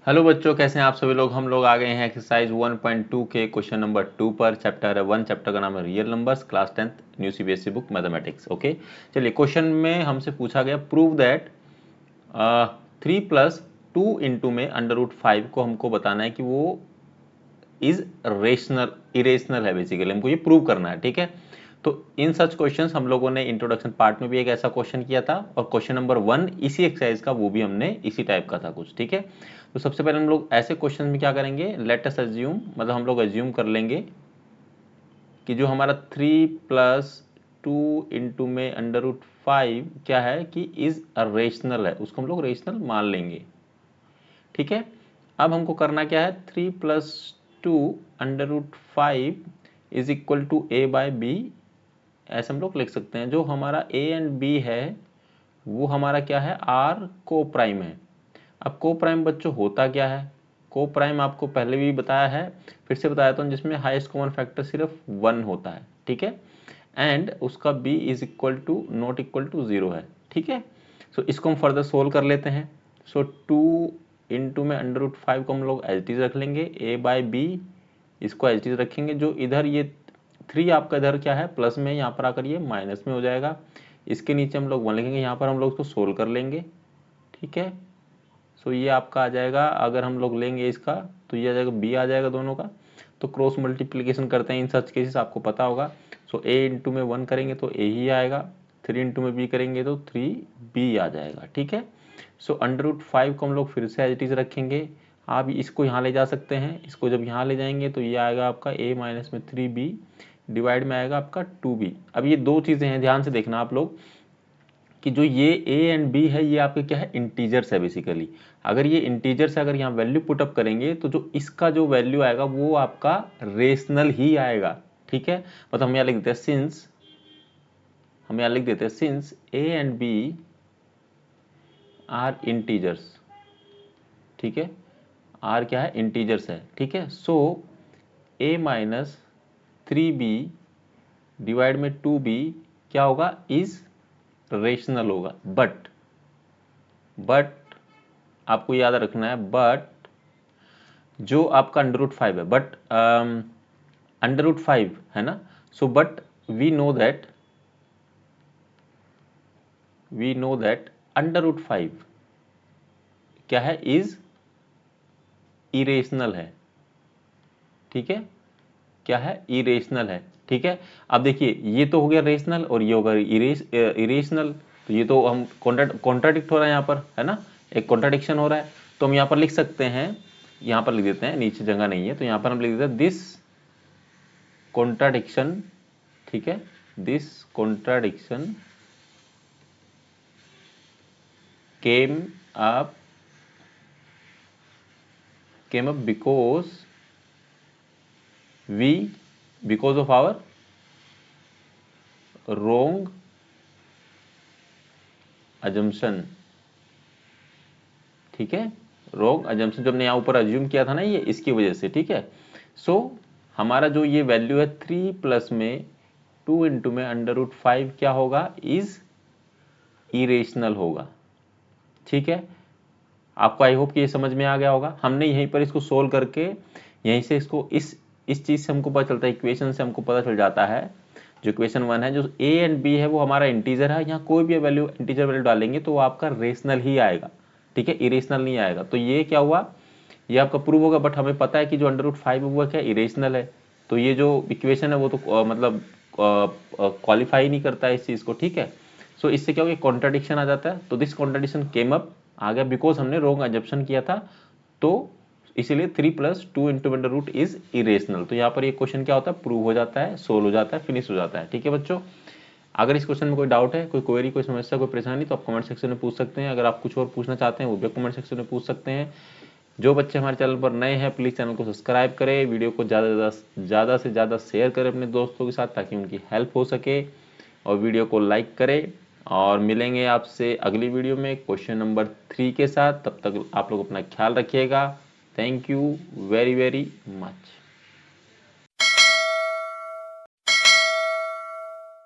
Hello बच्चों, कैसे हैं आप सभी लोग। हम लोग आ गए हैं एक्सरसाइज 1.2 के क्वेश्चन नंबर 2 पर। चैप्टर है 1, चैप्टर का नाम है real numbers, class 10th new CBSE book mathematics. Okay, चलिए क्वेश्चन में हमसे पूछा गया प्रूव दैट 3 + 2 इंटू में √5 को हमको बताना है कि वो इज रेशनल इरेशनल है। बेसिकली हमको ये प्रूव करना है, ठीक है। तो इन सच क्वेश्चंस हम लोगों ने इंट्रोडक्शन पार्ट में भी एक ऐसा क्वेश्चन किया था, और क्वेश्चन नंबर 1 इसी एक्सरसाइज का वो भी हमने इसी टाइप का था कुछ, ठीक है। तो सबसे पहले हम लोग ऐसे क्वेश्चन में क्या करेंगे, लेट अस अज्यूम, मतलब हम लोग अज्यूम कर लेंगे कि जो हमारा 3 + 2 इंटू में √5 क्या है कि इज रेशनल है, उसको हम लोग रेशनल मान लेंगे, ठीक है। अब हमको करना क्या है, 3 + 2 √5 इज इक्वल टू a/b, ऐसे हम लोग लिख सकते हैं। जो हमारा a एंड b है वो हमारा क्या है, r को प्राइम है। अब को प्राइम बच्चों होता क्या है, को प्राइम आपको पहले भी बताया है, फिर से बताया था, जिसमें हाईएस्ट कॉमन फैक्टर सिर्फ 1 होता है, ठीक है। एंड उसका b is equal to not equal to 0 है, ठीक है। सो इसको हम फर्दर सोल्व कर लेते हैं। सो 2 इंटू में √5 को हम लोग एज इट इज रख लेंगे, a/b इसको एज इट इज रखेंगे। जो इधर ये 3 आपका इधर क्या है प्लस में, यहाँ पर आकर ये माइनस में हो जाएगा। इसके नीचे हम लोग 1 लिखेंगे, यहाँ पर हम लोग इसको सोल्व कर लेंगे, ठीक है। सो ये आपका आ जाएगा, अगर हम लोग लेंगे इसका तो ये आ जाएगा b आ जाएगा दोनों का। तो क्रॉस मल्टीप्लिकेशन करते हैं इन सच केसेस, आपको पता होगा। सो a इंटू में 1 करेंगे तो a ही आएगा, 3 इंटू में b करेंगे तो 3b आ जाएगा, ठीक है। सो √5 को हम लोग फिर से एज इट इज रखेंगे। आप इसको यहाँ ले जा सकते हैं, इसको जब यहाँ ले जाएंगे तो ये आएगा आपका a माइनस में 3b डिवाइड में आएगा आपका 2b। अब ये दो चीज़ें हैं, ध्यान से देखना आप लोग कि जो ये a एंड b है ये आपके क्या है, इंटीजर्स है बेसिकली। अगर ये इंटीजर्स है, अगर यहाँ वैल्यू पुटअप करेंगे तो जो इसका जो वैल्यू आएगा वो आपका रेशनल ही आएगा, ठीक है। मतलब हम यहाँ लिख देते हैं सिंस, हम यहाँ लिख देते हैं since a and b are integers, ठीक है। आर क्या है, इंटीजर्स है, ठीक है। सो a माइनस 3b डिवाइड में 2b क्या होगा, इज रेशनल होगा। बट आपको याद रखना है, बट जो आपका √5 है, बट √5 है ना। So but we know that √5 क्या है, इज इरेशनल है, ठीक है। क्या है, इरेशनल है, ठीक है। अब देखिए ये तो हो गया रेशनल और ये होगा इरेशनल, तो ये तो हम कॉन्ट्राडिक्ट हो रहा है यहाँ पर, है ना, एक कॉन्ट्राडिक्शन हो रहा है। तो हम यहाँ पर लिख सकते हैं, यहाँ पर लिख देते हैं, नीचे जगह नहीं है तो यहाँ पर हम लिख देते हैं दिस कॉन्ट्राडिक्शन, ठीक है। This contradiction came up because of our wrong assumption, ठीक है। रॉन्ग अजम्पशन जो हमने यहाँ ऊपर अज्यूम किया था ना, ये इसकी वजह से, ठीक है। सो हमारा जो ये वैल्यू है 3 प्लस में 2 इंटू में √5 क्या होगा, इज इरेशनल होगा, ठीक है। आपको आई होप कि ये समझ में आ गया होगा। हमने यहीं पर इसको सोल्व करके यहीं से इसको इस चीज़ से हमको पता चलता है, इक्वेशन से हमको पता चल जाता है, जो इक्वेशन 1 है, जो a एंड b है वो हमारा इंटीजर है। यहाँ कोई भी वैल्यू इंटीजर वैल्यू डालेंगे तो वो आपका रेशनल ही आएगा, ठीक है, इरेशनल नहीं आएगा। तो ये क्या हुआ, ये आपका प्रूव होगा। बट हमें पता है कि जो √5 हुआ क्या, इरेशनल है। तो ये जो इक्वेशन है वो तो मतलब क्वालिफाई नहीं करता है इस चीज़ को, ठीक है। सो इससे क्या हो गया, कॉन्ट्राडिक्शन आ जाता है। तो दिस कॉन्ट्राडिक्शन केम अप आ गया बिकॉज हमने रॉन्ग अजम्पशन किया था। तो इसीलिए 3 + 2 into under root is irrational. तो यहाँ पर ये क्वेश्चन क्या होता है, प्रूव हो जाता है, सोल्व हो जाता है, फिनिश हो जाता है, ठीक है बच्चों। अगर इस क्वेश्चन में कोई डाउट है, कोई क्वेरी, कोई समस्या, कोई परेशानी, तो आप कमेंट सेक्शन में पूछ सकते हैं। अगर आप कुछ और पूछना चाहते हैं वो भी कमेंट सेक्शन में पूछ सकते हैं। जो बच्चे हमारे चैनल पर नए हैं प्लीज़ चैनल को सब्सक्राइब करें, वीडियो को ज़्यादा से ज़्यादा शेयर करें अपने दोस्तों के साथ ताकि उनकी हेल्प हो सके, और वीडियो को लाइक करें। और मिलेंगे आपसे अगली वीडियो में क्वेश्चन नंबर 3 के साथ। तब तक आप लोग अपना ख्याल रखिएगा। Thank you very very much.